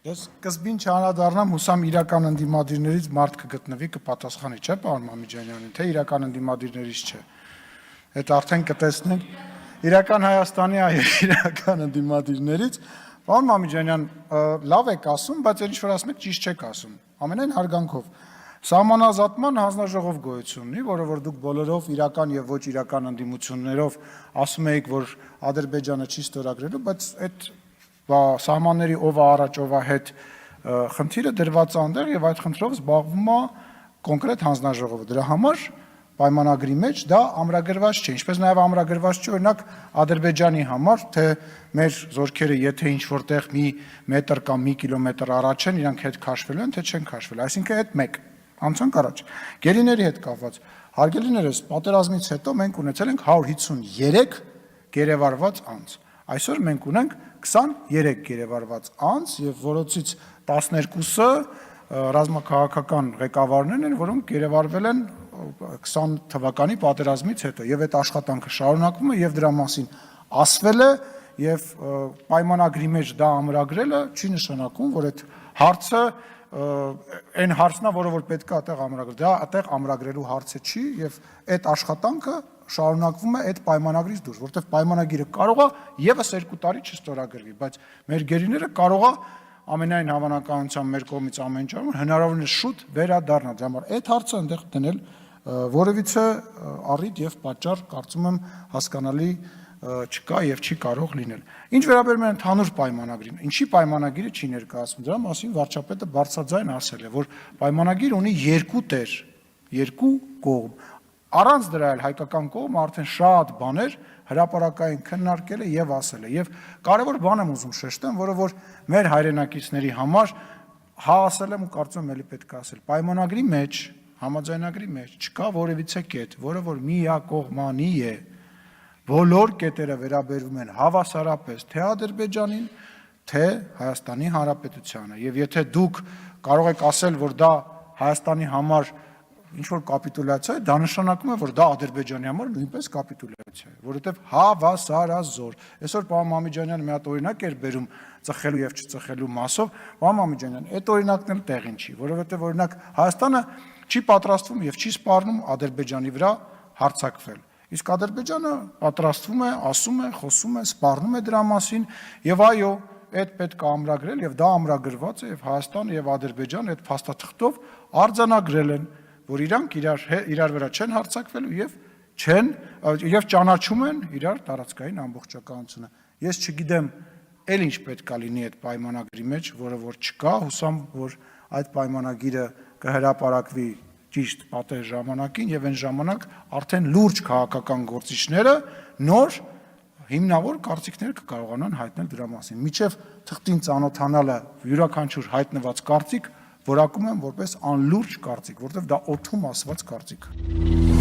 Ես սկզբին չանդրադառնամ, հուսամ իրական ընդդիմադիրներից մարդ կգտնվի կպատասխանի, չէ՞ պարոն Մամիջանյանին, թե իրական ընդդիմադիրներից չէ։ Այդ արդեն կտեսնենք իրական Հայաստանի այ իրական ընդդիմադիրներից։ Պարոն Մամիջանյան, լավ եք ասում, բայց ինչ որ ասում եք ճիշտ չեք ասում։ Ամենայն հարգանքով Սահմանազատման հանձնաժողով գոյություն ունի, որը որ դուք բոլորով իրական եւ ոչ իրական ընդդիմություններով ասում եք, որ Ադրբեջանը չի ստորագրելու, բայց այդ սահմանների ով է առաջ, ով է հետ խնդիրը դրված է այնտեղ եւ այդ խնդրով զբաղվում է կոնկրետ հանձնաժողովը։ Դրա համար պայմանագրի մեջ դա ամրագրված չէ, ինչպես նաեւ ամրագրված չէ օրինակ Ադրբեջանի համար, թե մեր զորքերը եթե ինչ որտեղ մի մետր կամ մի կիլոմետր առաջ են, իրանք հետ քաշվելու են, թե չեն քաշվելու։ Այսինքն այդ մեկ անցանք առաջ։ Գերիների հետ կապված։ Հարգելիներս, պատերազմից հետո մենք ունեցել ենք 153 գերեվարված անձ։ Այսօր մենք ունենք 23 գերեվարված անձ եւ որոնցից 12-ը ռազմաքաղաքական ղեկավարներն են, որոնք գերեվարվել են 20 թվականի պատերազմից հետո եւ այդ աշխատանքը շարունակվում է եւ դրա մասին ասվել է եւ պայմանագրի մեջ դա ամրագրելը չի նշանակում, որ այդ հարցը այն հարցն է, որը որ պետք է այդտեղ ամրագրել։ Դա այդտեղ ամրագրելու հարցը չի եւ այդ աշխատանքը շարունակվում է այդ պայմանագրից դուրս, որովհետեւ պայմանագիրը կարող է եւս 2 տարի չստորագրվի, բայց մեր գերիները կարող է ամենայն հավանականությամբ մեր կողմից ամեն ինչ հնարավորինս շուտ վերադառնալ։ Դրա համար այդ հարցը այնտեղ դնել որևիցե առիթ եւ պատճառ կարծում եմ հասկանալի չկա եւ չի կարող լինել։ Ինչ վերաբերում է ընդհանուր պայմանագրին, ինչի պայմանագիրը չի ներկայացվում, դրա մասին վարչապետը բարձրաձայն ասել է, որ պայմանագիր ունի երկու տեր, երկու կողմ։ Առանց դրա էլ հայկական կողմը արդեն շատ բաներ հրապարակային քննարկել է եւ ասել է։ Եվ կարևոր բան եմ ուզում շեշտեմ, որը որ մեր հայրենակիցների համար հա ասել եմ ու կարծում եմ էլի պետք է ասել։ Պայմանագրի մեջ, համաձայնագրի մեջ չկա որևիցե կետ, որը որ միակողմանի է։ Բոլոր կետերը վերաբերվում են հավասարապես թե Ադրբեջանին, թե Հայաստանի Հանրապետությանը։ Եվ եթե դուք կարող եք ասել, որ դա Հայաստանի համար ինչ որ կապիտուլյացիա է, դա նշանակում է, որ դա Ադրբեջանի համար նույնպես կապիտուլյացիա է, որովհետև հավասարազոր։ Այսօր պարոն Մամիջանյանը մի հատ օրինակ էր բերում ծխելու եւ չծխելու մասով, պարոն Մամիջանյան, այդ օրինակն էլ տեղին չի, որովհետև օրինակ Հայաստանը չի պատրաստվում եւ չի սպառնում Ադրբեջանի վրա հարձակվել։ Իսկ Ադրբեջանը պատրաստվում է, ասում է, խոսում է, սպառնում է դրա մասին եւ այո, այդ պետք է ամրագրել եւ դա ամրագրված է եւ Հայաստանը եւ Ադրբեջանը այդ փաստաթղթով արձանագրել են, որ իրանք իրար վրա չեն հարձակվելու եւ ճանաչում են իրար տարածքային ամբողջականությունը։ Ես չգիտեմ, ել ինչ պետք է լինի այդ պայմանագրի մեջ, որը որ չկա, հուսամ, որ այդ պայմանագիրը կհրապարակվի ճիշտ պատեհ ժամանակին եւ այն ժամանակ արդեն լուրջ քաղաքական գործիչները նոր հիմնավոր կարծիքներ կկարողանան հայտնել դրա մասին։ Միջև թղթին ծանոթանալը յուրաքանչյուր հայտնված կարծիք որակում եմ որպես անլուրջ կարծիք, որովհետև դա օդում ասված կարծիք։